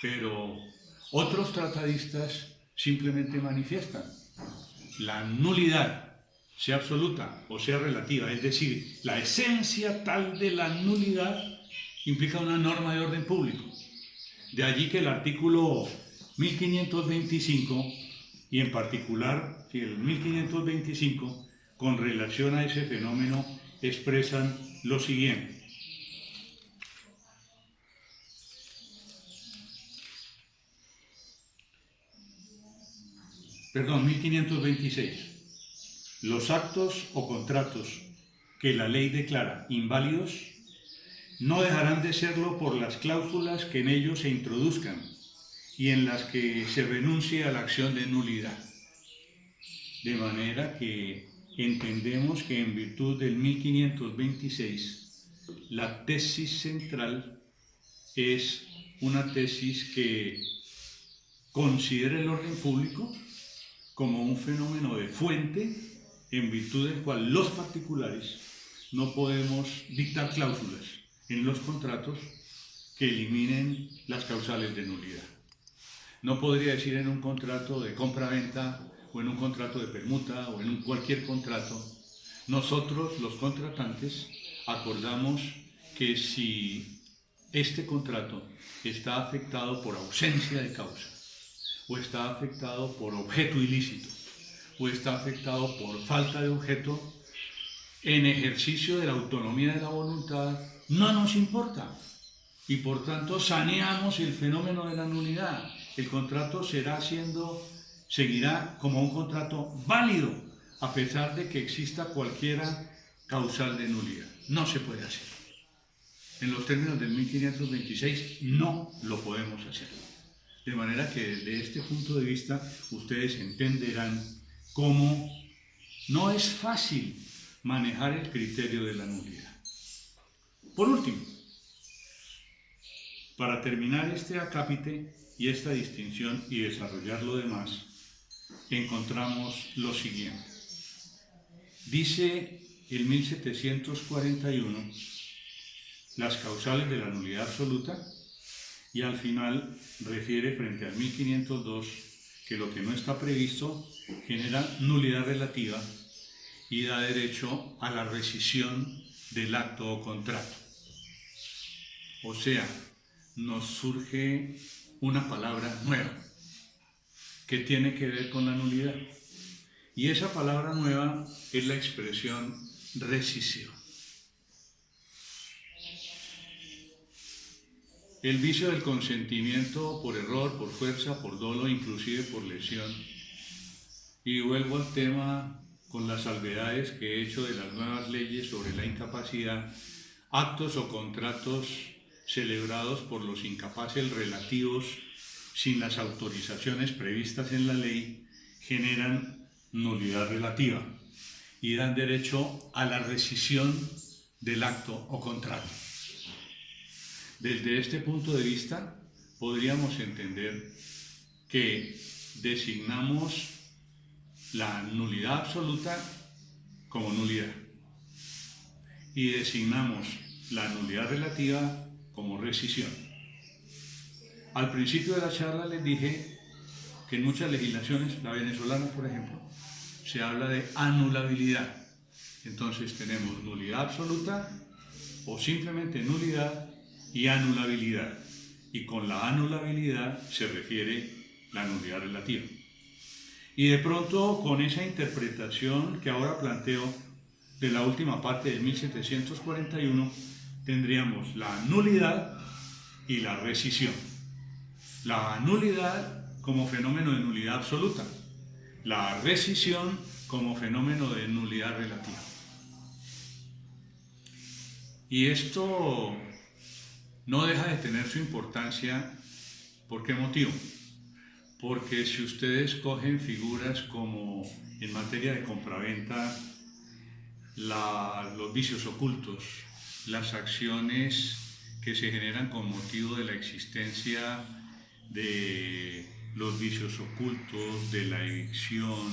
Pero otros tratadistas simplemente manifiestan la nulidad, sea absoluta o sea relativa, es decir, la esencia tal de la nulidad implica una norma de orden público. De allí que el artículo 1525, y en particular el 1525, con relación a ese fenómeno, expresan lo siguiente. Perdón, 1526. Los actos o contratos que la ley declara inválidos no dejarán de serlo por las cláusulas que en ellos se introduzcan y en las que se renuncie a la acción de nulidad. De manera que entendemos que en virtud del 1526, la tesis central es una tesis que considera el orden público como un fenómeno de fuente en virtud del cual los particulares no podemos dictar cláusulas en los contratos que eliminen las causales de nulidad. No podría decir en un contrato de compra-venta o en un contrato de permuta o en cualquier contrato. Nosotros, los contratantes, acordamos que si este contrato está afectado por ausencia de causa, o está afectado por objeto ilícito, o está afectado por falta de objeto, en ejercicio de la autonomía de la voluntad, no nos importa. Y por tanto saneamos el fenómeno de la nulidad. El contrato seguirá como un contrato válido, a pesar de que exista cualquiera causal de nulidad. No se puede hacer. En los términos del 1526 no lo podemos hacer. De manera que desde este punto de vista ustedes entenderán cómo no es fácil manejar el criterio de la nulidad. Por último, para terminar este acápite y esta distinción y desarrollar lo demás, encontramos lo siguiente. Dice el 1741 las causales de la nulidad absoluta y al final refiere frente al 1502 que lo que no está previsto genera nulidad relativa y da derecho a la rescisión del acto o contrato. O sea, nos surge una palabra nueva que tiene que ver con la nulidad. Y esa palabra nueva es la expresión rescisión. El vicio del consentimiento por error, por fuerza, por dolo, inclusive por lesión. Y vuelvo al tema con las salvedades que he hecho de las nuevas leyes sobre la incapacidad, actos o contratos celebrados por los incapaces relativos sin las autorizaciones previstas en la ley generan nulidad relativa y dan derecho a la rescisión del acto o contrato. Desde este punto de vista podríamos entender que designamos la nulidad absoluta como nulidad y designamos la nulidad relativa como rescisión. Al principio de la charla les dije que en muchas legislaciones, la venezolana por ejemplo, se habla de anulabilidad. Entonces tenemos nulidad absoluta o simplemente nulidad y anulabilidad. Y con la anulabilidad se refiere la nulidad relativa. Y de pronto con esa interpretación que ahora planteo de la última parte de 1741, tendríamos la nulidad y la rescisión. La nulidad como fenómeno de nulidad absoluta, la rescisión como fenómeno de nulidad relativa. Y esto no deja de tener su importancia. ¿Por qué motivo? Porque si ustedes cogen figuras como en materia de compraventa, los vicios ocultos, las acciones que se generan con motivo de la existencia de los vicios ocultos, de la evicción,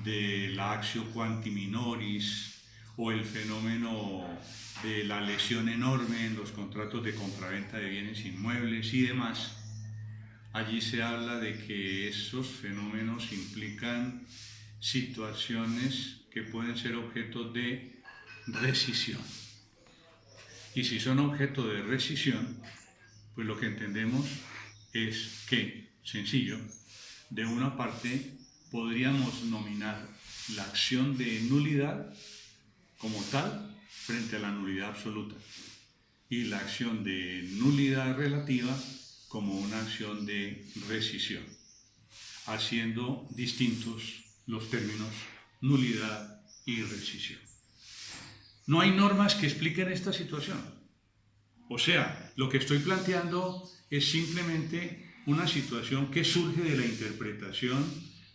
de la actio quanti minoris o el fenómeno de la lesión enorme en los contratos de compraventa de bienes inmuebles y demás, allí se habla de que esos fenómenos implican situaciones que pueden ser objeto de rescisión. Y si son objeto de rescisión, pues lo que entendemos es que, sencillo, de una parte podríamos nominar la acción de nulidad como tal frente a la nulidad absoluta y la acción de nulidad relativa como una acción de rescisión, haciendo distintos los términos nulidad y rescisión. No hay normas que expliquen esta situación. O sea, lo que estoy planteando es simplemente una situación que surge de la interpretación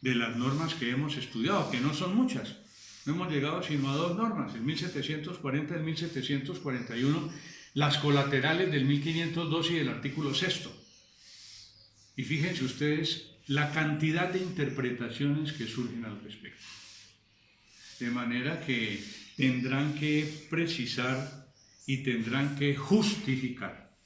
de las normas que hemos estudiado, que no son muchas. No hemos llegado sino a dos normas, el 1740 y el 1741, las colaterales del 1502 y del artículo 6. Y fíjense ustedes la cantidad de interpretaciones que surgen al respecto. De manera que tendrán que precisar y tendrán que justificar,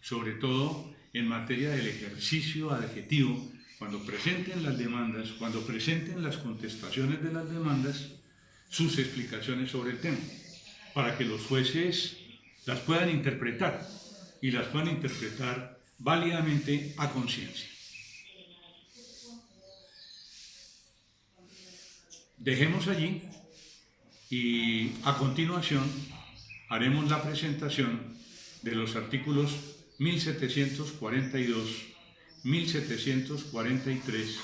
sobre todo en materia del ejercicio adjetivo, cuando presenten las demandas, cuando presenten las contestaciones de las demandas, sus explicaciones sobre el tema, para que los jueces las puedan interpretar y las puedan interpretar válidamente a conciencia. Dejemos allí y a continuación haremos la presentación de los artículos 1742, 1743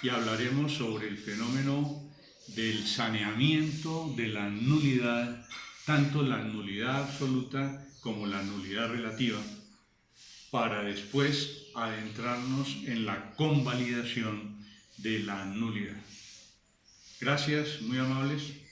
y hablaremos sobre el fenómeno del saneamiento de la nulidad, tanto la nulidad absoluta como la nulidad relativa, para después adentrarnos en la convalidación de la nulidad. Gracias, muy amables.